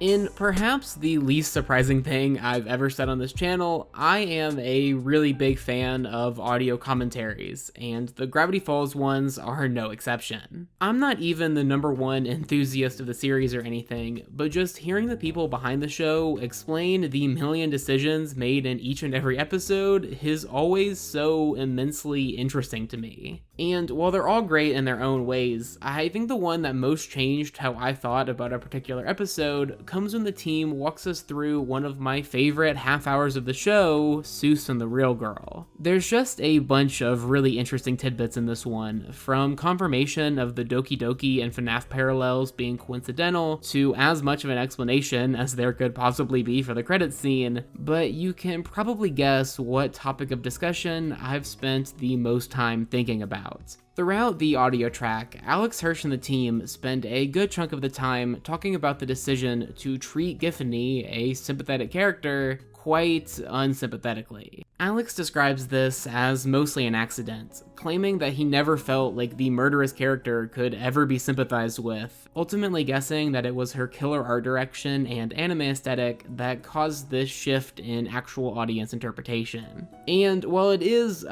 In perhaps the least surprising thing I've ever said on this channel, I am a really big fan of audio commentaries, and the Gravity Falls ones are no exception. I'm not even the #1 enthusiast of the series or anything, but just hearing the people behind the show explain the million decisions made in each and every episode is always so immensely interesting to me. And while they're all great in their own ways, I think the one that most changed how I thought about a particular episode comes when the team walks us through one of my favorite half hours of the show, Seuss and the Real Girl. There's just a bunch of really interesting tidbits in this one, from confirmation of the Doki Doki and FNAF parallels being coincidental to as much of an explanation as there could possibly be for the credits scene, but you can probably guess what topic of discussion I've spent the most time thinking about. Throughout the audio track, Alex Hirsch and the team spend a good chunk of the time talking about the decision to treat GIFfany, a sympathetic character, quite unsympathetically. Alex describes this as mostly an accident, claiming that he never felt like the murderous character could ever be sympathized with, ultimately guessing that it was her killer art direction and anime aesthetic that caused this shift in actual audience interpretation. And while it is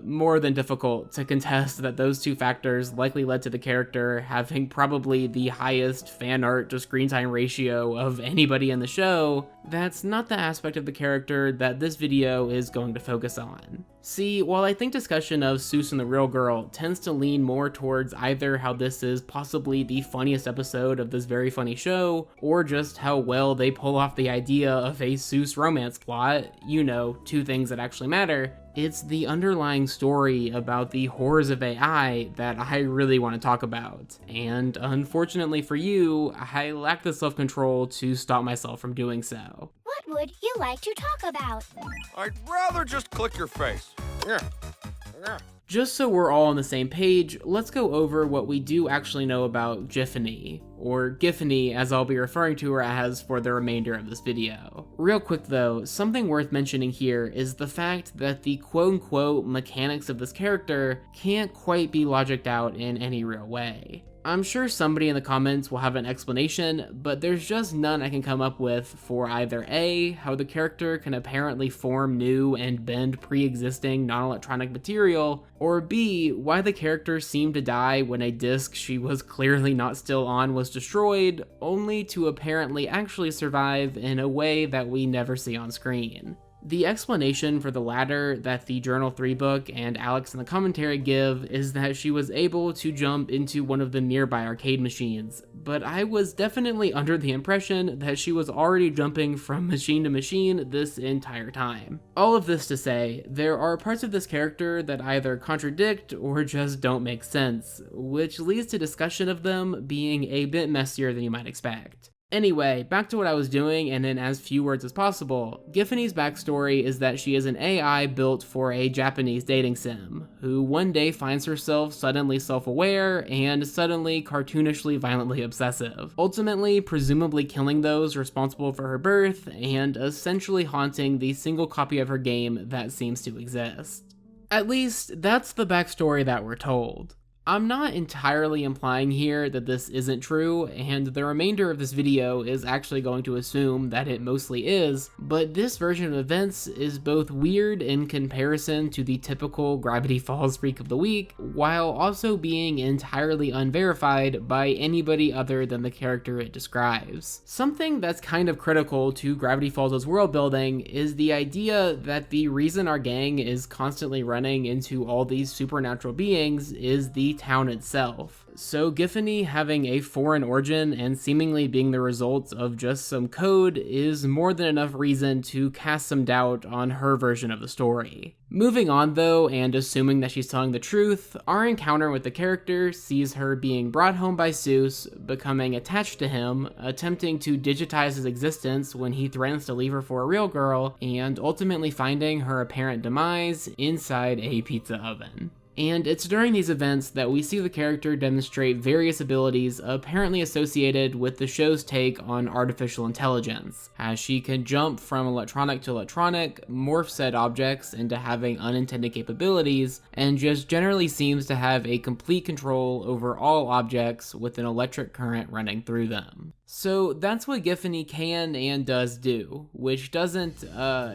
more than difficult to contest that those two factors likely led to the character having probably the highest fan art to screen time ratio of anybody in the show, that's not the aspect of the character that this video is going to focus on. See, while I think discussion of Seuss and the Real Girl tends to lean more towards either how this is possibly the funniest episode of this very funny show, or just how well they pull off the idea of a Seuss romance plot, you know, two things that actually matter, it's the underlying story about the horrors of AI that I really want to talk about. And unfortunately for you, I lack the self-control to stop myself from doing so. What would you like to talk about? I'd rather just click your face. Just so we're all on the same page, let's go over what we do actually know about GIFfany, or GIFfany as I'll be referring to her as for the remainder of this video. Real quick though, something worth mentioning here is the fact that the quote-unquote mechanics of this character can't quite be logicked out in any real way. I'm sure somebody in the comments will have an explanation, but there's just none I can come up with for either A, how the character can apparently form new and bend pre-existing non-electronic material, or B, why the character seemed to die when a disc she was clearly not still on was destroyed, only to apparently actually survive in a way that we never see on screen. The explanation for the latter that the Journal 3 book and Alex in the commentary give is that she was able to jump into one of the nearby arcade machines, but I was definitely under the impression that she was already jumping from machine to machine this entire time. All of this to say, there are parts of this character that either contradict or just don't make sense, which leads to discussion of them being a bit messier than you might expect. Anyway, back to what I was doing and in as few words as possible. GIFfany's backstory is that she is an AI built for a Japanese dating sim, who one day finds herself suddenly self-aware and suddenly cartoonishly violently obsessive, ultimately presumably killing those responsible for her birth and essentially haunting the single copy of her game that seems to exist. At least, that's the backstory that we're told. I'm not entirely implying here that this isn't true, and the remainder of this video is actually going to assume that it mostly is, but this version of events is both weird in comparison to the typical Gravity Falls Freak of the Week, while also being entirely unverified by anybody other than the character it describes. Something that's kind of critical to Gravity Falls' world building is the idea that the reason our gang is constantly running into all these supernatural beings is the town itself. So GIFfany having a foreign origin and seemingly being the result of just some code is more than enough reason to cast some doubt on her version of the story. Moving on though, and assuming that she's telling the truth, our encounter with the character sees her being brought home by Seuss, becoming attached to him, attempting to digitize his existence when he threatens to leave her for a real girl, and ultimately finding her apparent demise inside a pizza oven. And it's during these events that we see the character demonstrate various abilities apparently associated with the show's take on artificial intelligence, as she can jump from electronic to electronic, morph said objects into having unintended capabilities, and just generally seems to have a complete control over all objects with an electric current running through them. So that's what GIFfany can and does do, which doesn't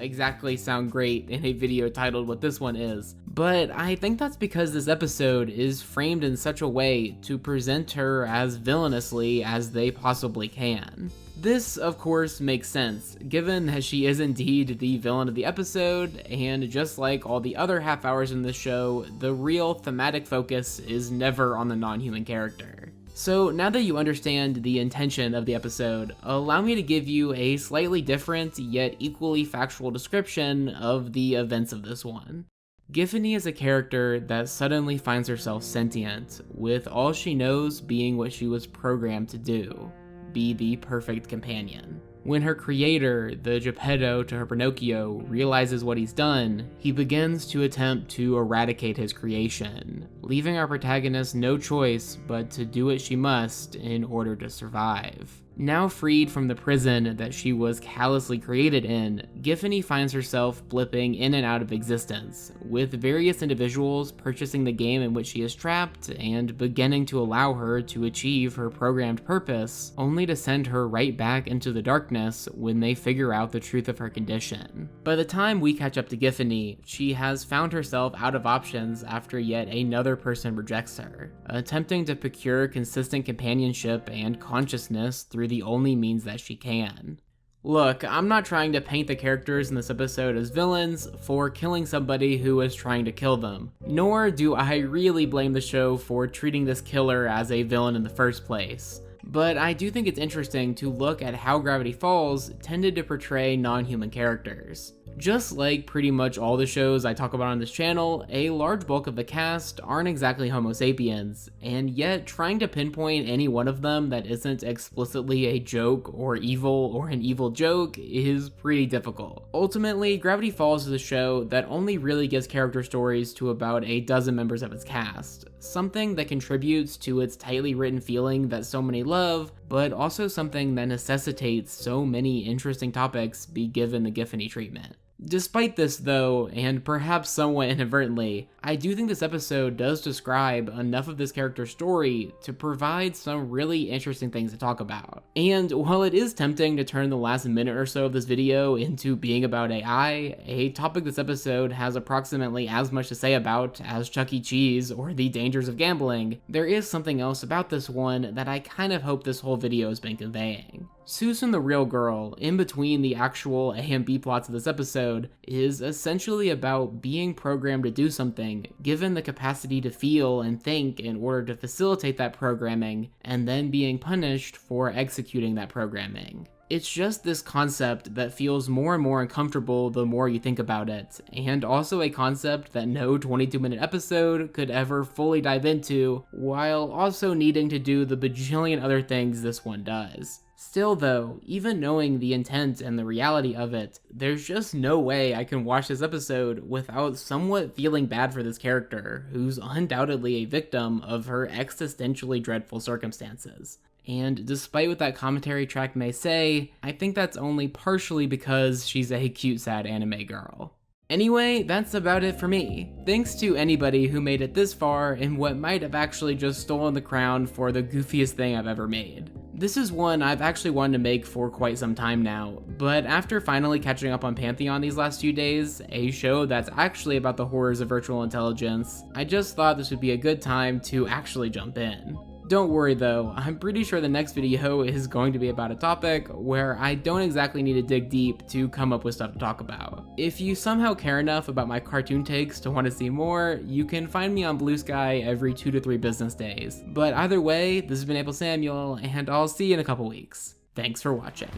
exactly sound great in a video titled what this one is, but I think that's because this episode is framed in such a way to present her as villainously as they possibly can. This, of course, makes sense, given that she is indeed the villain of the episode, and just like all the other half hours in the show, the real thematic focus is never on the non-human character. So now that you understand the intention of the episode, allow me to give you a slightly different yet equally factual description of the events of this one. GIFfany is a character that suddenly finds herself sentient, with all she knows being what she was programmed to do: be the perfect companion. When her creator, the Geppetto to her Pinocchio, realizes what he's done, he begins to attempt to eradicate his creation, leaving our protagonist no choice but to do what she must in order to survive. Now freed from the prison that she was callously created in, GIFfany finds herself blipping in and out of existence, with various individuals purchasing the game in which she is trapped and beginning to allow her to achieve her programmed purpose, only to send her right back into the darkness when they figure out the truth of her condition. By the time we catch up to GIFfany, she has found herself out of options after yet another person rejects her, attempting to procure consistent companionship and consciousness through the only means that she can. Look, I'm not trying to paint the characters in this episode as villains for killing somebody who was trying to kill them, nor do I really blame the show for treating this killer as a villain in the first place. But I do think it's interesting to look at how Gravity Falls tended to portray non-human characters. Just like pretty much all the shows I talk about on this channel, a large bulk of the cast aren't exactly Homo sapiens, and yet trying to pinpoint any one of them that isn't explicitly a joke or an evil joke is pretty difficult. Ultimately, Gravity Falls is a show that only really gives character stories to about a dozen members of its cast, something that contributes to its tightly written feeling that so many love, but also something that necessitates so many interesting topics be given the GIFfany treatment. Despite this though, and perhaps somewhat inadvertently, I do think this episode does describe enough of this character's story to provide some really interesting things to talk about. And while it is tempting to turn the last minute or so of this video into being about AI, a topic this episode has approximately as much to say about as Chuck E. Cheese or the dangers of gambling, there is something else about this one that I kind of hope this whole video has been conveying. Susan the Real Girl, in between the actual A and B plots of this episode, is essentially about being programmed to do something, given the capacity to feel and think in order to facilitate that programming, and then being punished for executing that programming. It's just this concept that feels more and more uncomfortable the more you think about it, and also a concept that no 22-minute episode could ever fully dive into, while also needing to do the bajillion other things this one does. Still though, even knowing the intent and the reality of it, there's just no way I can watch this episode without somewhat feeling bad for this character, who's undoubtedly a victim of her existentially dreadful circumstances. And despite what that commentary track may say, I think that's only partially because she's a cute sad anime girl. Anyway, that's about it for me. Thanks to anybody who made it this far in what might have actually just stolen the crown for the goofiest thing I've ever made. This is one I've actually wanted to make for quite some time now, but after finally catching up on Pantheon these last few days, a show that's actually about the horrors of virtual intelligence, I just thought this would be a good time to actually jump in. Don't worry though, I'm pretty sure the next video is going to be about a topic where I don't exactly need to dig deep to come up with stuff to talk about. If you somehow care enough about my cartoon takes to want to see more, you can find me on Blue Sky every 2 to 3 business days. But either way, this has been AmpleSamuel, and I'll see you in a couple weeks. Thanks for watching.